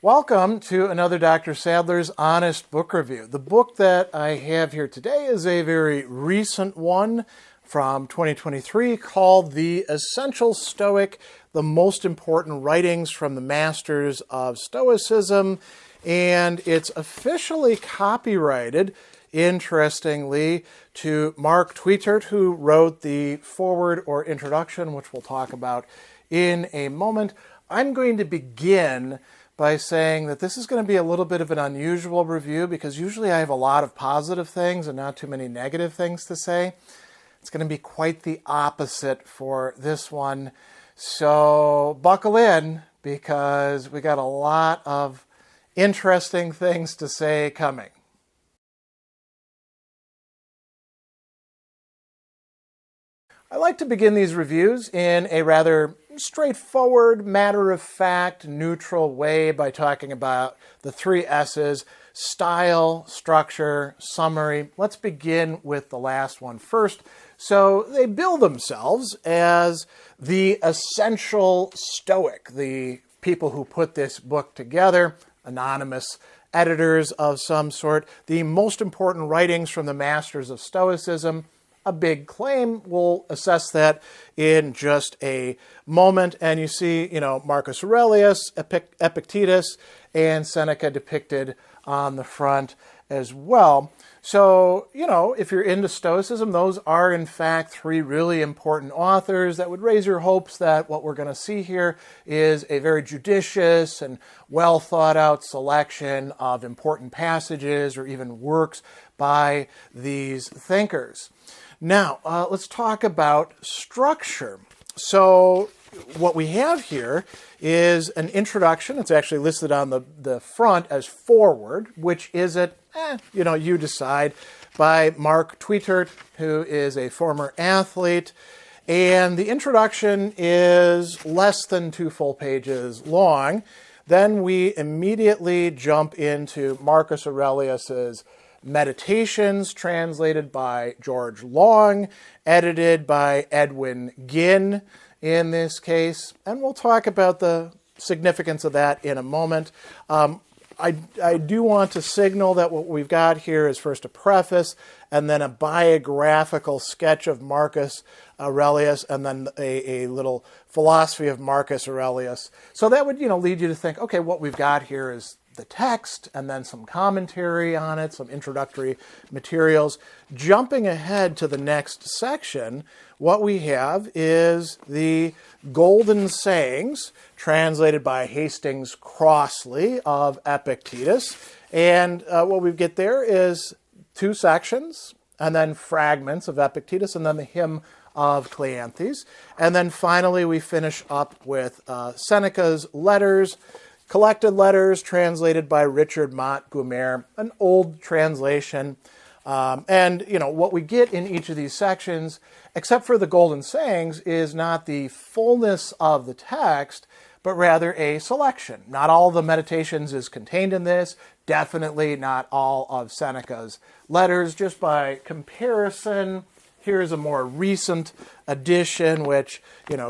Welcome to another Dr. Sadler's Honest Book Review. The book that I have here today is a very recent one from 2023 called The Essential Stoic, the Most Important Writings from the Masters of Stoicism, and it's officially copyrighted, interestingly, to Mark Tuitert, who wrote the foreword or introduction, which we'll talk about in a moment. I'm going to begin by saying that this is going to be a little bit of an unusual review because usually I have a lot of positive things and not too many negative things to say. It's going to be quite the opposite for this one. So buckle in because we got a lot of interesting things to say coming. I like to begin these reviews in a rather straightforward, matter-of-fact, neutral way by talking about the three S's: style, structure, summary. Let's begin with the last one first. So they bill themselves as the essential Stoic, the people who put this book together, anonymous editors of some sort, the most important writings from the masters of Stoicism. A big claim. We'll assess that in just a moment. And you see, Marcus Aurelius, Epictetus, and Seneca depicted on the front as well. So, if you're into Stoicism, those are in fact three really important authors that would raise your hopes that what we're going to see here is a very judicious and well thought out selection of important passages or even works by these thinkers. Now, let's talk about structure. So what we have here is an introduction. It's actually listed on the front as foreword. Which is it? You decide, by Mark Tuitert, who is a former athlete. And the introduction is less than 2 full pages long. Then we immediately jump into Marcus Aurelius's Meditations, translated by George Long, edited by Edwin Ginn in this case, and we'll talk about the significance of that in a moment. I do want to signal that what we've got here is first a preface and then a biographical sketch of Marcus Aurelius and then a little philosophy of Marcus Aurelius. So that would lead you to think, okay, what we've got here is the text and then some commentary on it, some introductory materials. Jumping ahead to the next section, what we have is the Golden Sayings, translated by Hastings Crossley of Epictetus. And what we get there is 2 sections and then fragments of Epictetus and then the hymn of Cleanthes. And then finally we finish up with Seneca's letters, collected letters translated by Richard Montgomery, an old translation. And what we get in each of these sections, except for the Golden Sayings, is not the fullness of the text, but rather a selection. Not all the Meditations is contained in this, definitely not all of Seneca's letters. Just by comparison, here's a more recent edition, which,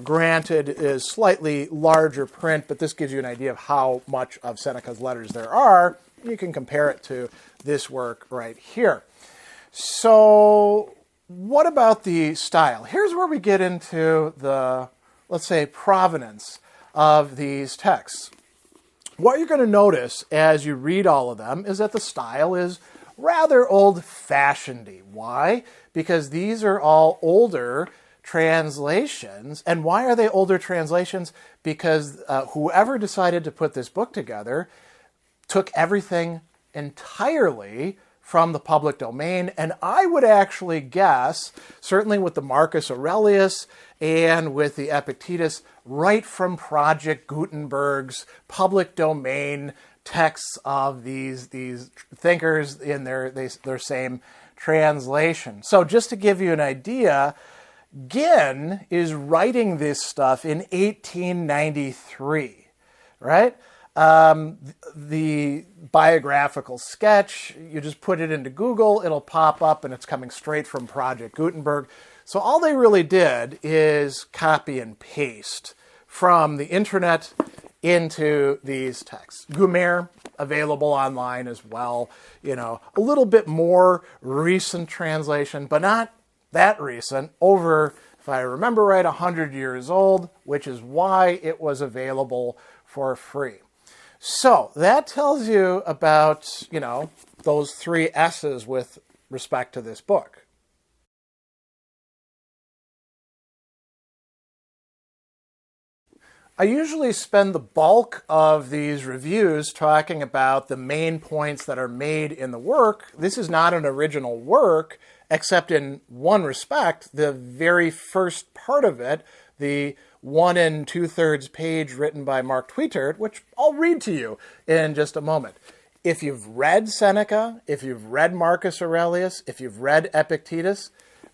granted is slightly larger print, but this gives you an idea of how much of Seneca's letters there are. You can compare it to this work right here. So what about the style? Here's where we get into the, let's say, provenance of these texts. What you're going to notice as you read all of them is that the style is rather old-fashioned-y. Why? Because these are all older translations. And why are they older translations? Because whoever decided to put this book together took everything entirely from the public domain. And I would actually guess, certainly with the Marcus Aurelius and with the Epictetus, right from Project Gutenberg's public domain texts of these thinkers in their same translation. So just to give you an idea, Ginn is writing this stuff in 1893, right? The biographical sketch, you just put it into Google, it'll pop up and it's coming straight from Project Gutenberg. So all they really did is copy and paste from the internet into these texts. Gumer, available online as well. A little bit more recent translation, but not that recent, over, if I remember right, 100 years old, which is why it was available for free. So that tells you about, those three S's with respect to this book. I usually spend the bulk of these reviews talking about the main points that are made in the work. This is not an original work, except in one respect. The very first part of it, the 1 2/3 page written by Mark Tuitert, which I'll read to you in just a moment. If you've read Seneca, if you've read Marcus Aurelius, if you've read Epictetus,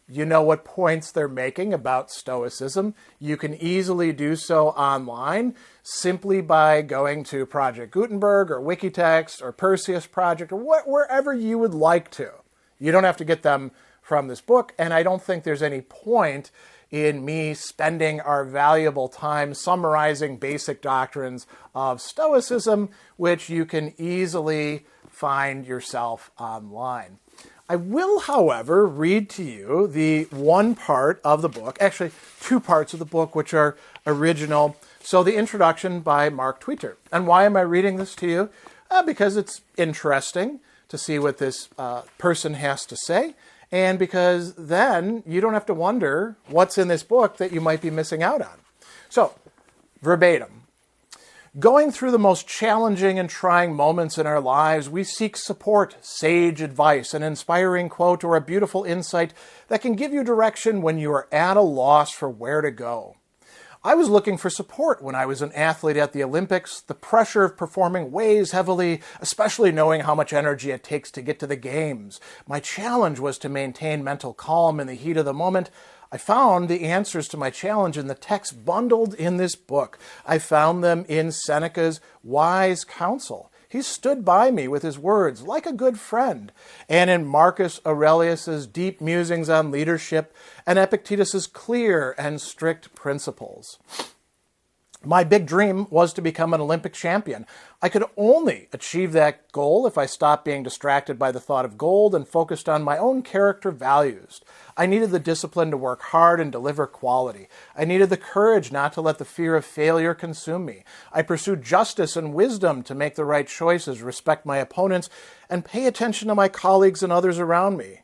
you know what points they're making about Stoicism. You can easily do so online simply by going to Project Gutenberg or Wikitext or Perseus Project or wherever you would like to. You don't have to get them from this book, and I don't think there's any point in me spending our valuable time summarizing basic doctrines of Stoicism, which you can easily find yourself online. I will, however, read to you the one part of the book, actually two parts of the book, which are original. So the introduction by Mark Tuitert. And why am I reading this to you? Because it's interesting to see what this person has to say, and because then you don't have to wonder what's in this book that you might be missing out on. So, verbatim. Going through the most challenging and trying moments in our lives, we seek support, sage advice, an inspiring quote, or a beautiful insight that can give you direction when you are at a loss for where to go. I was looking for support when I was an athlete at the Olympics. The pressure of performing weighs heavily, especially knowing how much energy it takes to get to the games. My challenge was to maintain mental calm in the heat of the moment. I found the answers to my challenge in the text bundled in this book. I found them in Seneca's wise counsel. He stood by me with his words like a good friend, and in Marcus Aurelius's deep musings on leadership and Epictetus's clear and strict principles. My big dream was to become an Olympic champion. I could only achieve that goal if I stopped being distracted by the thought of gold and focused on my own character values. I needed the discipline to work hard and deliver quality. I needed the courage not to let the fear of failure consume me. I pursued justice and wisdom to make the right choices, respect my opponents, and pay attention to my colleagues and others around me.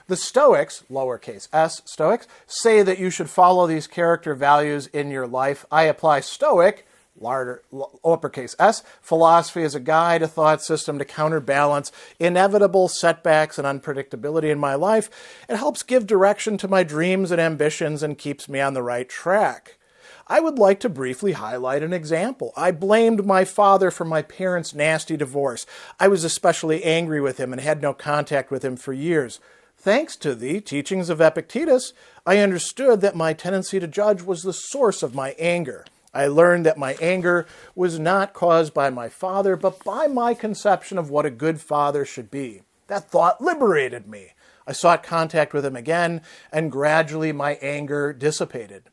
The Stoics, lowercase s, Stoics, say that you should follow these character values in your life. I apply Stoic, uppercase S, philosophy as a guide, a thought system to counterbalance inevitable setbacks and unpredictability in my life. It helps give direction to my dreams and ambitions and keeps me on the right track. I would like to briefly highlight an example. I blamed my father for my parents' nasty divorce. I was especially angry with him and had no contact with him for years. Thanks to the teachings of Epictetus, I understood that my tendency to judge was the source of my anger. I learned that my anger was not caused by my father, but by my conception of what a good father should be. That thought liberated me. I sought contact with him again, and gradually my anger dissipated.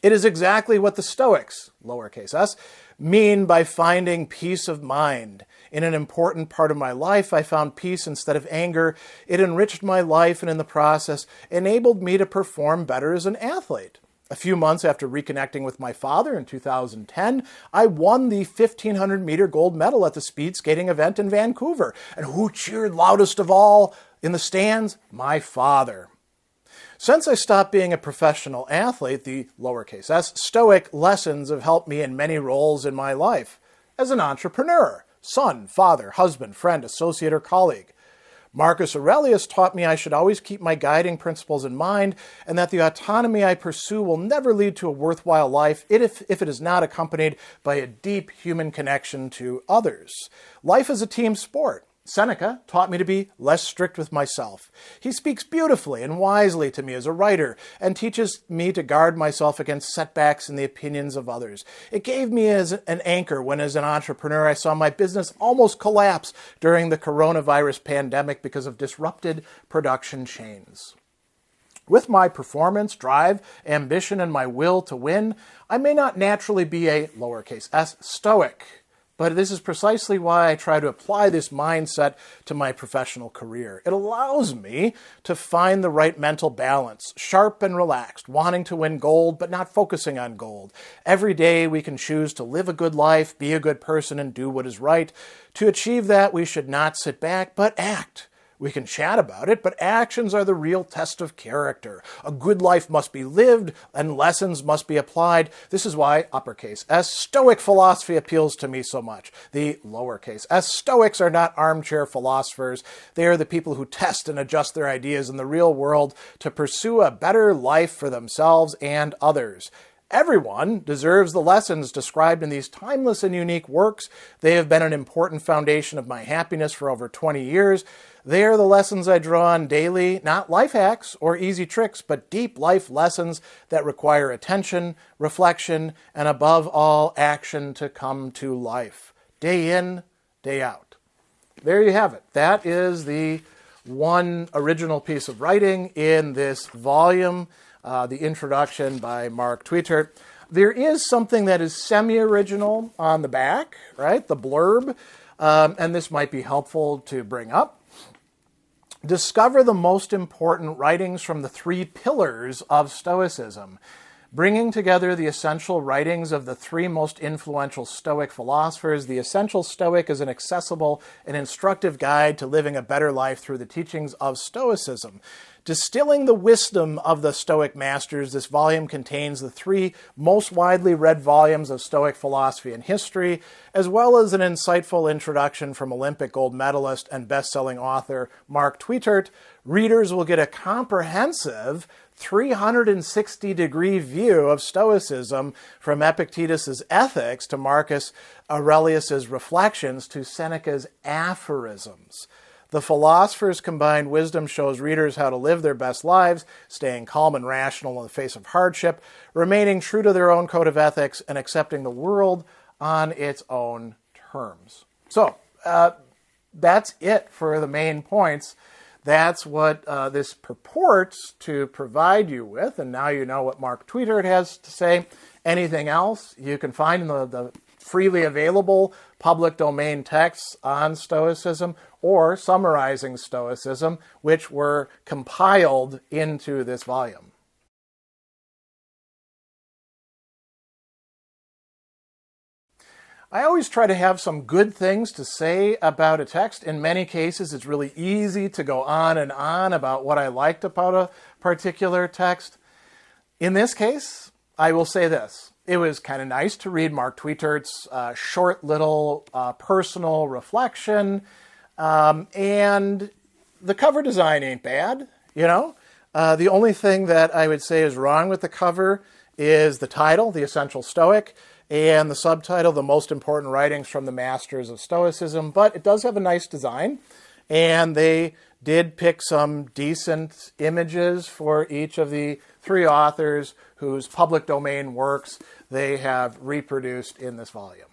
It is exactly what the Stoics, lowercase s, mean by finding peace of mind. In an important part of my life, I found peace instead of anger. It enriched my life and in the process enabled me to perform better as an athlete. A few months after reconnecting with my father in 2010, I won the 1,500-meter gold medal at the speed skating event in Vancouver. And who cheered loudest of all in the stands? My father. Since I stopped being a professional athlete, the lowercase s, Stoic lessons have helped me in many roles in my life. As an entrepreneur, son, father, husband, friend, associate, or colleague. Marcus Aurelius taught me I should always keep my guiding principles in mind and that the autonomy I pursue will never lead to a worthwhile life if it is not accompanied by a deep human connection to others. Life is a team sport. Seneca taught me to be less strict with myself. He speaks beautifully and wisely to me as a writer and teaches me to guard myself against setbacks in the opinions of others. It gave me as an anchor when, as an entrepreneur, I saw my business almost collapse during the coronavirus pandemic because of disrupted production chains. With my performance, drive, ambition, and my will to win, I may not naturally be a lowercase s Stoic, but this is precisely why I try to apply this mindset to my professional career. It allows me to find the right mental balance, sharp and relaxed, wanting to win gold, but not focusing on gold. Every day we can choose to live a good life, be a good person, and do what is right. To achieve that, we should not sit back, but act. We can chat about it, but actions are the real test of character. A good life must be lived, and lessons must be applied. This is why, uppercase S, Stoic philosophy appeals to me so much. The lowercase s, Stoics are not armchair philosophers. They are the people who test and adjust their ideas in the real world to pursue a better life for themselves and others. Everyone deserves the lessons described in these timeless and unique works. They have been an important foundation of my happiness for over 20 years. They are the lessons I draw on daily, not life hacks or easy tricks, but deep life lessons that require attention, reflection, and above all, action to come to life. Day in, day out. There you have it. That is the one original piece of writing in this volume, the introduction by Mark Tuitert. There is something that is semi-original on the back, right? The blurb, and this might be helpful to bring up. Discover the most important writings from the three pillars of Stoicism, bringing together the essential writings of the three most influential Stoic philosophers. The Essential Stoic is an accessible and instructive guide to living a better life through the teachings of Stoicism. Distilling the wisdom of the Stoic masters, this volume contains the three most widely read volumes of Stoic philosophy and history, as well as an insightful introduction from Olympic gold medalist and best-selling author Mark Tuitert. Readers will get a comprehensive 360-degree view of Stoicism, from Epictetus's Ethics to Marcus Aurelius's Reflections to Seneca's Aphorisms. The philosopher's combined wisdom shows readers how to live their best lives, staying calm and rational in the face of hardship, remaining true to their own code of ethics, and accepting the world on its own terms. So, that's it for the main points. That's what this purports to provide you with, and now you know what Mark Tuitert has to say. Anything else you can find in the freely available public domain texts on Stoicism or summarizing Stoicism, which were compiled into this volume. I always try to have some good things to say about a text. In many cases, it's really easy to go on and on about what I liked about a particular text. In this case, I will say this. It was kind of nice to read Mark Tuitert's short little personal reflection. And the cover design ain't bad, you know. The only thing that I would say is wrong with the cover is the title, The Essential Stoic, and the subtitle, The Most Important Writings from the Masters of Stoicism. But it does have a nice design, and they did pick some decent images for each of the three authors whose public domain works they have reproduced in this volume.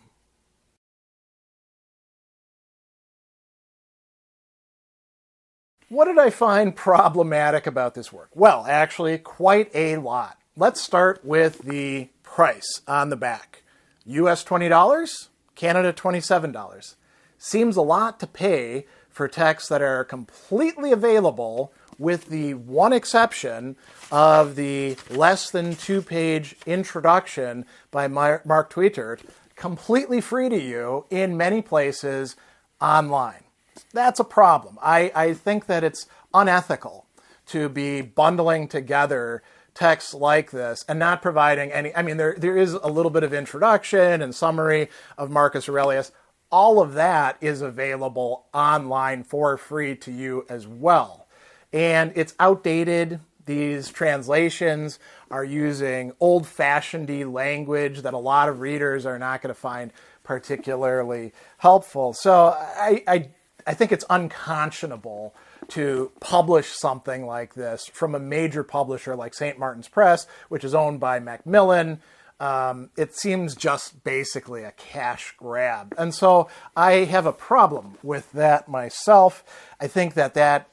What did I find problematic about this work? Well, actually, quite a lot. Let's start with the price on the back. US $20, Canada $27. Seems a lot to pay for texts that are completely available, with the one exception of the less than 2-page introduction by Mark Tuitert, completely free to you in many places online. That's a problem. I think that it's unethical to be bundling together texts like this and not providing any. I mean, there is a little bit of introduction and summary of Marcus Aurelius. All of that is available online for free to you as well. And it's outdated. These translations are using old-fashioned-y language that a lot of readers are not going to find particularly helpful. So I think it's unconscionable to publish something like this from a major publisher like St. Martin's Press, which is owned by Macmillan. It seems just basically a cash grab. And so I have a problem with that myself. I think that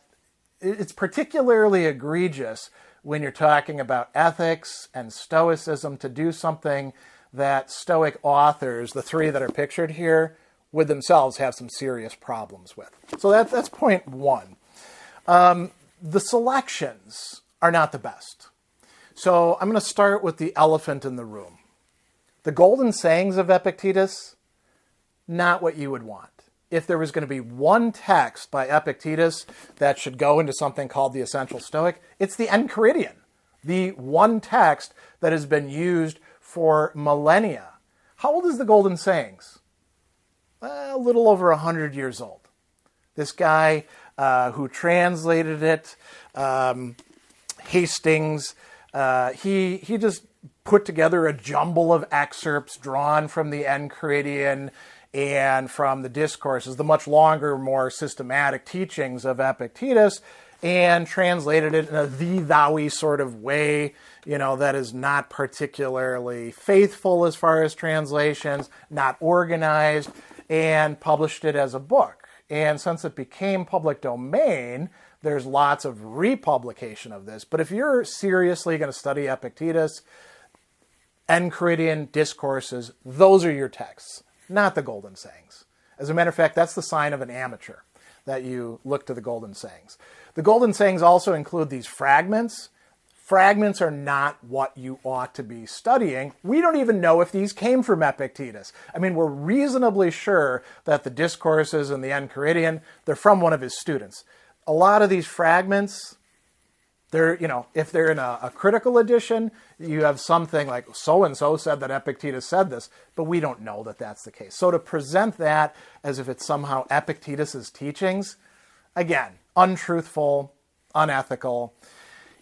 it's particularly egregious when you're talking about ethics and Stoicism to do something that Stoic authors, the three that are pictured here, would themselves have some serious problems with. So that's point one. The selections are not the best. So I'm going to start with the elephant in the room. The golden sayings of Epictetus, not what you would want. If there was going to be one text by Epictetus that should go into something called the Essential Stoic, it's the Enchiridion, the one text that has been used for millennia. How old is the Golden Sayings? A little over 100 years old. This guy who translated it, Hastings, he just put together a jumble of excerpts drawn from the Enchiridion and from the Discourses, the much longer, more systematic teachings of Epictetus, and translated it in a thee-thou-y sort of way, that is not particularly faithful as far as translations, not organized, and published it as a book. And since it became public domain, there's lots of republication of this. But if you're seriously going to study Epictetus, Enchiridion, Discourses, those are your texts, not the Golden Sayings. As a matter of fact, that's the sign of an amateur, that you look to the Golden Sayings. The Golden Sayings also include these fragments. Fragments are not what you ought to be studying. We don't even know if these came from Epictetus. I mean, we're reasonably sure that the Discourses and the Enchiridion, they're from one of his students. A lot of these fragments, if they're in a critical edition, you have something like so-and-so said that Epictetus said this, but we don't know that that's the case. So to present that as if it's somehow Epictetus's teachings, again, untruthful, unethical.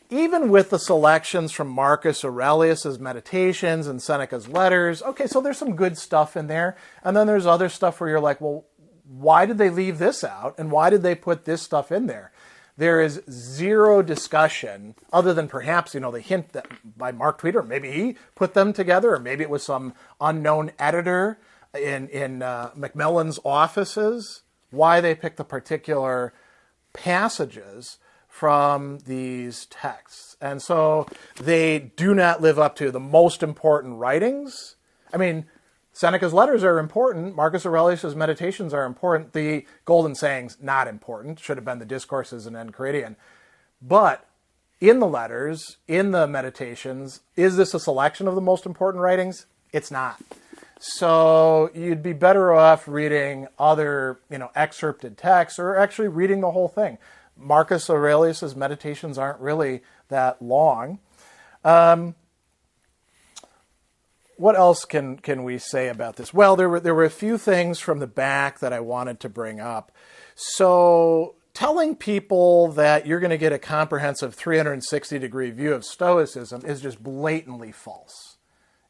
Even with the selections from Marcus Aurelius's Meditations and Seneca's Letters, okay, so there's some good stuff in there. And then there's other stuff where you're like, well, why did they leave this out? And why did they put this stuff in there? There is zero discussion, other than perhaps, the hint that by Mark Tuitert, maybe he put them together, or maybe it was some unknown editor in Macmillan's offices, why they picked the particular passages from these texts. And so they do not live up to the most important writings. I mean, Seneca's Letters are important. Marcus Aurelius's Meditations are important. The Golden Sayings, not important. Should have been the Discourses and Enchiridion. But in the Letters, in the Meditations, is this a selection of the most important writings? It's not. So you'd be better off reading other, excerpted texts, or actually reading the whole thing. Marcus Aurelius's Meditations aren't really that long. What else can we say about this? Well, there were a few things from the back that I wanted to bring up. So telling people that you're going to get a comprehensive 360-degree view of Stoicism is just blatantly false.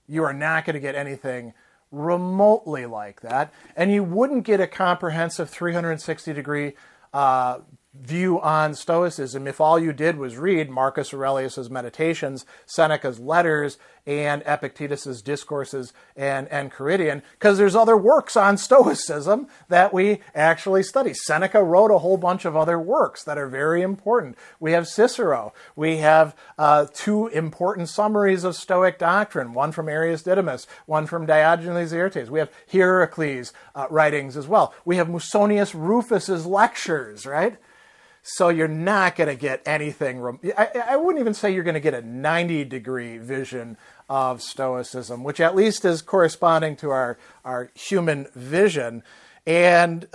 You are not going to get anything remotely like that, and you wouldn't get a comprehensive 360-degree view on Stoicism if all you did was read Marcus Aurelius's Meditations, Seneca's Letters, and Epictetus's Discourses and Enchiridion, because there's other works on Stoicism that we actually study. Seneca wrote a whole bunch of other works that are very important. We have Cicero. We have two important summaries of Stoic doctrine, one from Arius Didymus, one from Diogenes Laertes. We have Hierocles' writings as well. We have Musonius Rufus's lectures, right? So you're not going to get anything. I wouldn't even say you're going to get a 90-degree vision of Stoicism, which at least is corresponding to our human vision. And,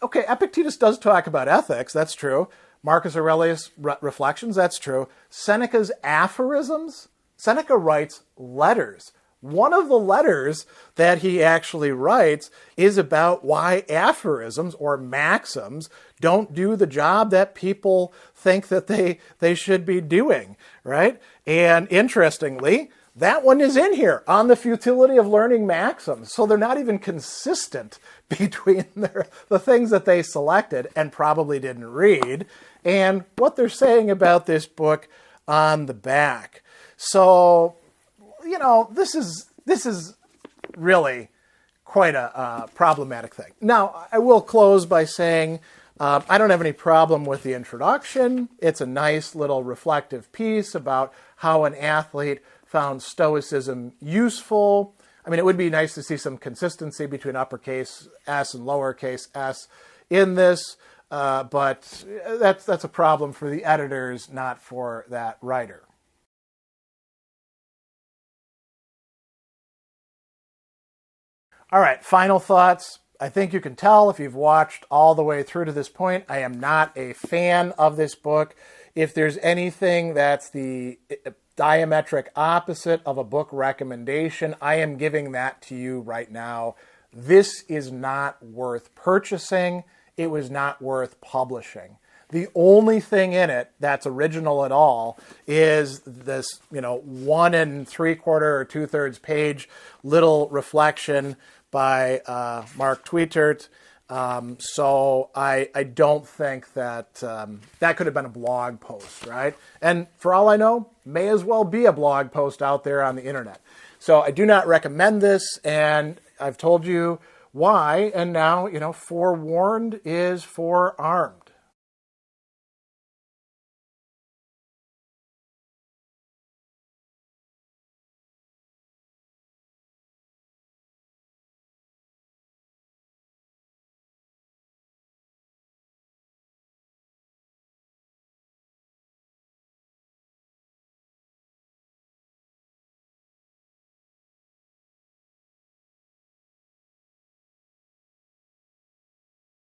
Epictetus does talk about ethics. That's true. Marcus Aurelius' Reflections. That's true. Seneca's aphorisms. Seneca writes letters. One of the letters that he actually writes is about why aphorisms or maxims don't do the job that people think that they should be doing, right? And interestingly, that one is in here on the futility of learning maxims. So they're not even consistent between the things that they selected and probably didn't read and what they're saying about this book on the back. So, this is really quite a problematic thing. Now, I will close by saying I don't have any problem with the introduction. It's a nice little reflective piece about how an athlete found Stoicism useful. I mean, it would be nice to see some consistency between uppercase S and lowercase s in this, but that's a problem for the editors, not for that writer. All right, final thoughts. I think you can tell if you've watched all the way through to this point, I am not a fan of this book. If there's anything that's the diametric opposite of a book recommendation, I am giving that to you right now. This is not worth purchasing. It was not worth publishing. The only thing in it that's original at all is this, 1 3/4 or 2/3 page little reflection by Mark Tuitert. So I don't think that that could have been a blog post, right? And for all I know, may as well be a blog post out there on the internet. So I do not recommend this, and I've told you why, and now, forewarned is forearmed.